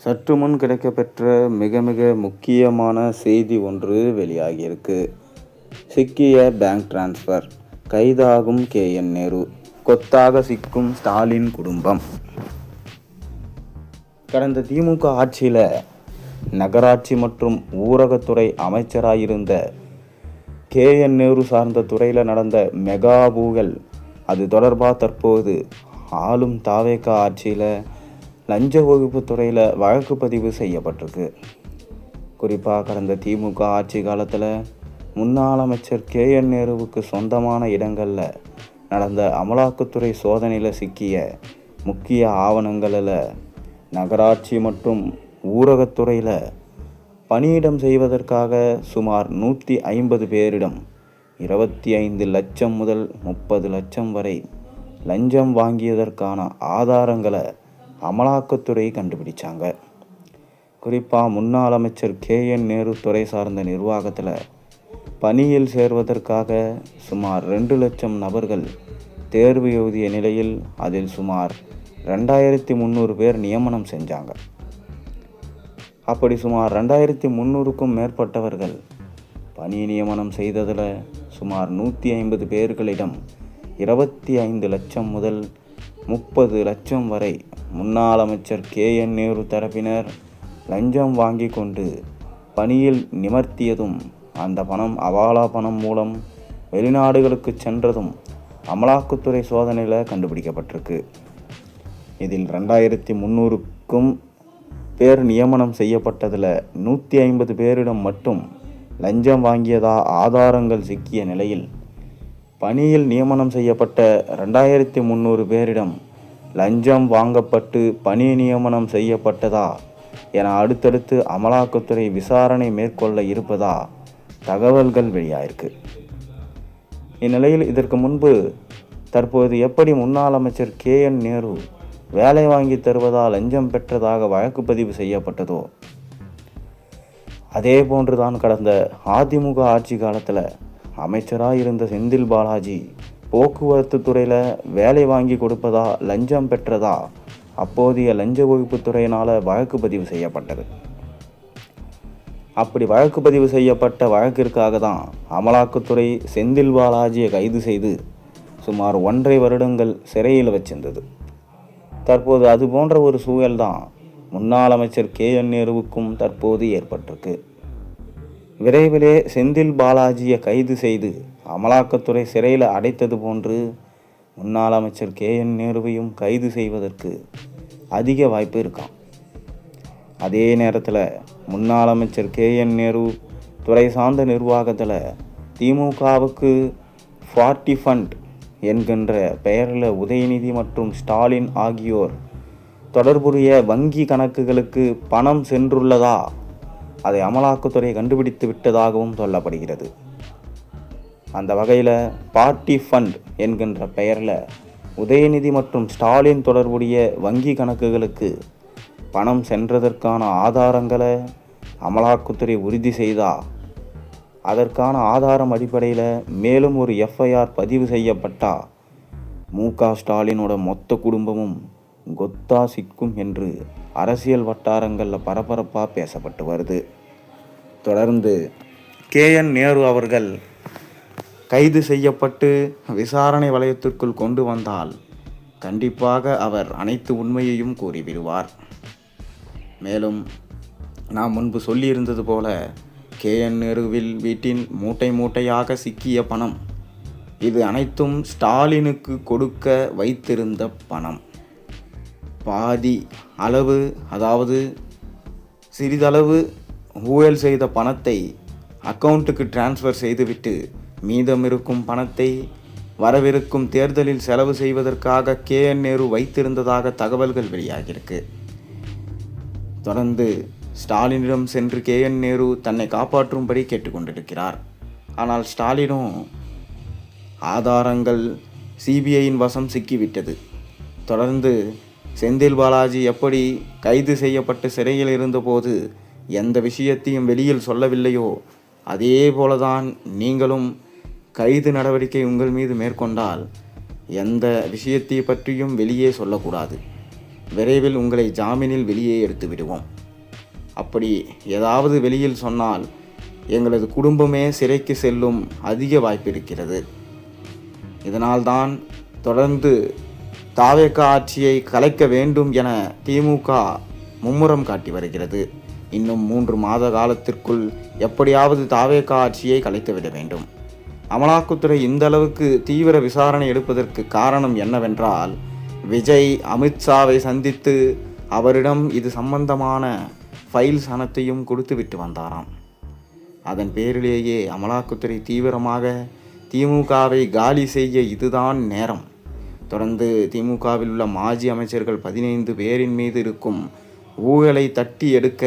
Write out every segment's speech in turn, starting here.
சற்று முன் கிடைக்கப்பெற்ற மிக மிக முக்கியமான செய்தி ஒன்று வெளியாகியிருக்கு. சிக்கிய பேங்க் டிரான்ஸ்ஃபர், கைதாகும் KN நேரு, கொத்தாக சிக்கும் ஸ்டாலின் குடும்பம். கடந்த திமுக ஆட்சியில் நகராட்சி மற்றும் ஊரகத்துறை அமைச்சராயிருந்த KN நேரு சார்ந்த துறையில் நடந்த மெகா ஊழல், அது தொடர்பாக தற்போது ஆளும் தாவேகா ஆட்சியில் லஞ்ச ஒழிப்பு துறையில் வழக்கு பதிவு செய்யப்பட்டிருக்கு. குறிப்பாக கடந்த திமுக ஆட்சி காலத்தில் முன்னாள் அமைச்சர் KN நேருவுக்கு சொந்தமான இடங்களில் நடந்த அமலாக்கத்துறை சோதனையில் சிக்கிய முக்கிய ஆவணங்களில் நகராட்சி மற்றும் ஊரகத்துறையில் பணியிடம் செய்வதற்காக சுமார் 150 பேரிடம் 25 லட்சம் முதல் 30 லட்சம் வரை லஞ்சம் வாங்கியதற்கான ஆதாரங்களை அமலாக்கத்துறை கண்டுபிடிச்சாங்க. குறிப்பாக முன்னாள் அமைச்சர் KN நேரு துறை சார்ந்த நிர்வாகத்தில் பணியில் சேர்வதற்காக சுமார் 2 லட்சம் நபர்கள் தேர்வு எழுதிய நிலையில் அதில் சுமார் 2300 பேர் நியமனம் செஞ்சாங்க. அப்படி சுமார் 2300க்கும் மேற்பட்டவர்கள் பணி நியமனம் செய்ததில் சுமார் 150 பேர்களிடம் 25 லட்சம் முதல் 30 லட்சம் வரை முன்னாள் அமைச்சர் KN நேரு தரப்பினர் லஞ்சம் வாங்கி கொண்டு பணியில் நிமர்த்தியதும், அந்த பணம் அவாலா பணம் மூலம் வெளிநாடுகளுக்கு சென்றதும் அமலாக்கத்துறை சோதனையில் கண்டுபிடிக்கப்பட்டிருக்கு. இதில் 2300க்கும் பேர் நியமனம் செய்யப்பட்டதில் 150 பேரிடம் மட்டும் லஞ்சம் வாங்கியதா ஆதாரங்கள் சிக்கிய நிலையில், பணியில் நியமனம் செய்யப்பட்ட 2300 பேரிடம் லஞ்சம் வாங்கப்பட்டு பணி நியமனம் செய்யப்பட்டதா என அடுத்தடுத்து அமலாக்கத்துறை விசாரணை மேற்கொள்ள இருப்பதா தகவல்கள் வெளியாயிருக்கு. இந்நிலையில் இதற்கு முன்பு தற்போது எப்படி முன்னாள் அமைச்சர் KN நேரு வேலை வாங்கி தருவதால் லஞ்சம் பெற்றதாக வழக்கு பதிவு செய்யப்பட்டதோ, அதே போன்றுதான் கடந்த அதிமுக ஆட்சி காலத்தில் அமைச்சராக இருந்த செந்தில் பாலாஜி போக்குவரத்து துறையில் வேலை வாங்கி கொடுப்பதா லஞ்சம் பெற்றதா அப்போதைய லஞ்ச ஒழிப்பு துறையினால் வழக்கு பதிவு செய்யப்பட்டது. அப்படி வழக்கு பதிவு செய்யப்பட்ட வழக்கிற்காக தான் அமலாக்கத்துறை செந்தில் பாலாஜியை கைது செய்து சுமார் 1.5 வருடங்கள் சிறையில் வச்சிருந்தது. தற்போது அது போன்ற ஒரு சூழல் தான் முன்னாள் அமைச்சர் KN நேருவுக்கும் தற்போது ஏற்பட்டிருக்கு. விரைவிலே செந்தில் பாலாஜியை கைது செய்து அமலாக்கத்துறை சிறையில் அடைத்தது போன்று முன்னாள் அமைச்சர் KN நேருவையும் கைது செய்வதற்கு அதிக வாய்ப்பு இருக்காம். அதே நேரத்தில் முன்னாள் அமைச்சர் KN நேரு துறை சார்ந்த நிர்வாகத்தில் திமுகவுக்கு 40 ஃபண்ட் என்கின்ற பெயரில் உதயநிதி மற்றும் ஸ்டாலின் ஆகியோர் தொடர்புடைய வங்கி கணக்குகளுக்கு பணம் சென்றுள்ளதா, அதை அமலாக்கத்துறை கண்டுபிடித்து விட்டதாகவும் சொல்லப்படுகிறது. அந்த வகையில் பார்ட்டி ஃபண்ட் என்கின்ற பெயரில் உதயநிதி மற்றும் ஸ்டாலின் தொடர்புடைய வங்கி கணக்குகளுக்கு பணம் சென்றதற்கான ஆதாரங்களை அமலாக்கத்துறை உறுதி செய்தா, அதற்கான ஆதாரம் அடிப்படையில் மேலும் ஒரு FIR பதிவு செய்யப்பட்டா MK ஸ்டாலினோட மொத்த குடும்பமும் கொத்தா சிக்கும் என்று அரசியல் வட்டாரங்களில் பரபரப்பாக பேசப்பட்டு வருது. தொடர்ந்து KN நேரு அவர்கள் கைது செய்யப்பட்டு விசாரணை வலயத்திற்குள் கொண்டு வந்தால் கண்டிப்பாக அவர் அனைத்து உண்மையையும் கூறிவிடுவார். மேலும் நாம் முன்பு சொல்லியிருந்தது போல KN நேருவில் வீட்டின் மூட்டை மூட்டையாக சிக்கிய பணம், இது அனைத்தும் ஸ்டாலினுக்கு கொடுக்க வைத்திருந்த பணம். பாதி அளவு, அதாவது சிறிதளவு ஊழல் செய்த பணத்தை அக்கௌண்ட்டுக்கு டிரான்ஸ்ஃபர் செய்துவிட்டு மீதம் இருக்கும் பணத்தை வரவிருக்கும் தேர்தலில் செலவு செய்வதற்காக KN நேரு வைத்திருந்ததாக தகவல்கள் வெளியாகியிருக்கு. தொடர்ந்து ஸ்டாலினிடம் சென்று KN நேரு தன்னை காப்பாற்றும்படி கேட்டுக்கொண்டிருக்கிறார். ஆனால் ஸ்டாலினும் ஆதாரங்கள் CBIயின் வசம் சிக்கிவிட்டது. தொடர்ந்து செந்தில் பாலாஜி எப்படி கைது செய்யப்பட்டு சிறையில் இருந்தபோது எந்த விஷயத்தையும் வெளியில் சொல்லவில்லையோ, அதே போலதான் நீங்களும் கைது நடவடிக்கை உங்கள் மீது மேற்கொண்டால் எந்த விஷயத்தை பற்றியும் வெளியே சொல்லக்கூடாது. விரைவில் உங்களை ஜாமீனில் வெளியே எடுத்து விடுவோம். அப்படி ஏதாவது வெளியில் சொன்னால் எங்களது குடும்பமே சிறைக்கு செல்லும் அதிக வாய்ப்பு இருக்கிறது. இதனால்தான் தொடர்ந்து தாவேகா ஆட்சியை கலைக்க வேண்டும் என திமுக மும்முரம் காட்டி வருகிறது. இன்னும் 3 மாத காலத்திற்குள் எப்படியாவது தாவேகா ஆட்சியை கலைத்துவிட வேண்டும். அமலாக்கத்துறை இந்த அளவுக்கு தீவிர விசாரணை எடுப்பதற்கு காரணம் என்னவென்றால், விஜய் அமித்ஷாவை சந்தித்து அவரிடம் இது சம்பந்தமான ஃபைல்ஸ் அனைத்தையும் கொடுத்துவிட்டு வந்தாராம். அதன் பேரிலேயே அமலாக்கத்துறை தீவிரமாக திமுகவை காலி செய்ய இதுதான் நேரம். தொடர்ந்து திமுகவில் உள்ள மாஜி அமைச்சர்கள் 15 பேரின் மீது இருக்கும் ஊழலை தட்டி எடுக்க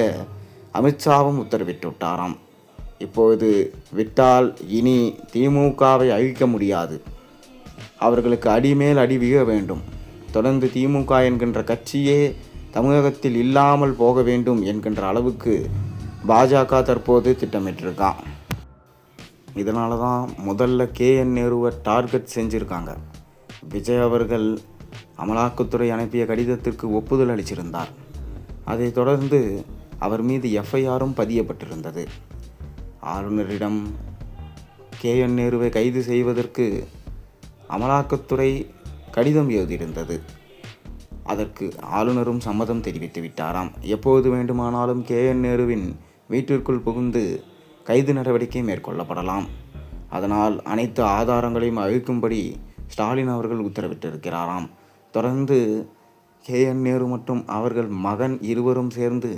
அமித்ஷாவும் உத்தரவிட்டுவிட்டாராம். இப்போது விட்டால் இனி திமுகவை அழிக்க முடியாது. அவர்களுக்கு அடிமேல் அடி விழ வேண்டும். தொடர்ந்து திமுக என்கின்ற கட்சியே தமிழகத்தில் இல்லாமல் போக வேண்டும் என்கின்ற அளவுக்கு பாஜக தற்போது திட்டமிட்டிருக்கான். இதனால தான் முதல்ல KN நேருவை டார்கெட் செஞ்சுருக்காங்க. விஜய் அவர்கள் அமலாக்கத்துறை அனுப்பிய கடிதத்திற்கு ஒப்புதல் அளிச்சிருந்தார். அதைத் தொடர்ந்து அவர் மீது FIRம் பதியப்பட்டிருந்தது. ஆளுநரிடம் KN நேருவை கைது செய்வதற்கு அமலாக்கத்துறை கடிதம் எழுதியிருந்தது. அதற்கு ஆளுநரும் சம்மதம் தெரிவித்து விட்டாராம். எப்போது வேண்டுமானாலும் KN நேருவின் வீட்டிற்குள் புகுந்து கைது நடவடிக்கை மேற்கொள்ளப்படலாம். அதனால் அனைத்து ஆதாரங்களையும் அழிக்கும்படி ஸ்டாலின் அவர்கள் உத்தரவிட்டிருக்கிறாராம். தொடர்ந்து KN நேரு மற்றும் அவர்கள் மகன் இருவரும் சேர்ந்து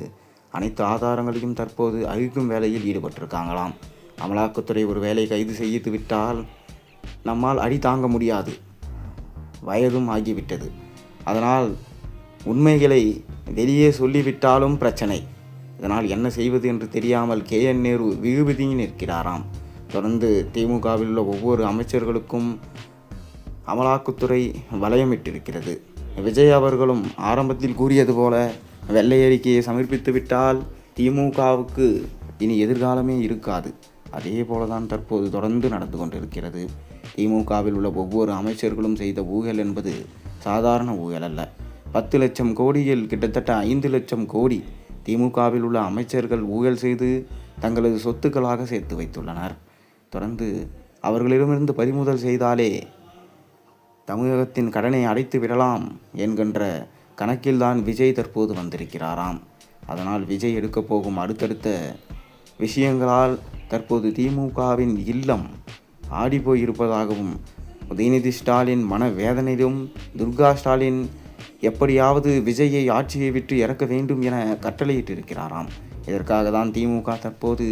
அனைத்து ஆதாரங்களையும் தற்போது அழிக்கும் வேலையில் ஈடுபட்டிருக்காங்களாம். அமலாக்கத்துறை ஒரு வேலை கைது செய்து விட்டால் நம்மால் அடி தாங்க முடியாது, வயதும் ஆகிவிட்டது. அதனால் உண்மைகளை வெளியே சொல்லிவிட்டாலும் பிரச்சனை. இதனால் என்ன செய்வது என்று தெரியாமல் KN நேரு விழுவிதியில் நிற்கிறாராம். தொடர்ந்து திமுகவில் உள்ள ஒவ்வொரு அமைச்சர்களுக்கும் அமலாக்கத்துறை வளையமிட்டிருக்கிறது. விஜய் அவர்களும் ஆரம்பத்தில் கூறியது போல வெள்ளை அறிக்கையை சமர்ப்பித்து விட்டால் திமுகவுக்கு இனி எதிர்காலமே இருக்காது. அதே போலதான் தற்போது தொடர்ந்து நடந்து கொண்டிருக்கிறது. திமுகவில் உள்ள ஒவ்வொரு அமைச்சர்களும் செய்த ஊழல் என்பது சாதாரண ஊழல் அல்ல. 10 லட்சம் கோடியில் கிட்டத்தட்ட 5 லட்சம் கோடி திமுகவில் உள்ள அமைச்சர்கள் ஊழல் செய்து தங்களது சொத்துக்களாக சேர்த்து வைத்துள்ளனர். தொடர்ந்து அவர்களிடமிருந்து பறிமுதல் செய்தாலே தமிழகத்தின் கடனை அடைத்து விடலாம் என்கின்ற கணக்கில்தான் விஜய் தற்போது வந்திருக்கிறாராம். அதனால் விஜய் எடுக்கப் போகும் அடுத்தடுத்த விஷயங்களால் தற்போது திமுகவின் இல்லம் ஆடிப்போய் இருப்பதாகவும், உதயநிதி ஸ்டாலின் மனவேதனையிலும் துர்கா ஸ்டாலின் எப்படியாவது விஜயை ஆட்சியை விட்டு இறக்க வேண்டும் என கட்டளையிட்டிருக்கிறாராம். இதற்காக தான் திமுக தற்போது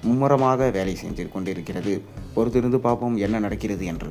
மும்முரமாக வேலை செஞ்சு கொண்டிருக்கிறது. பொறுத்திருந்து பார்ப்போம் என்ன நடக்கிறது என்று.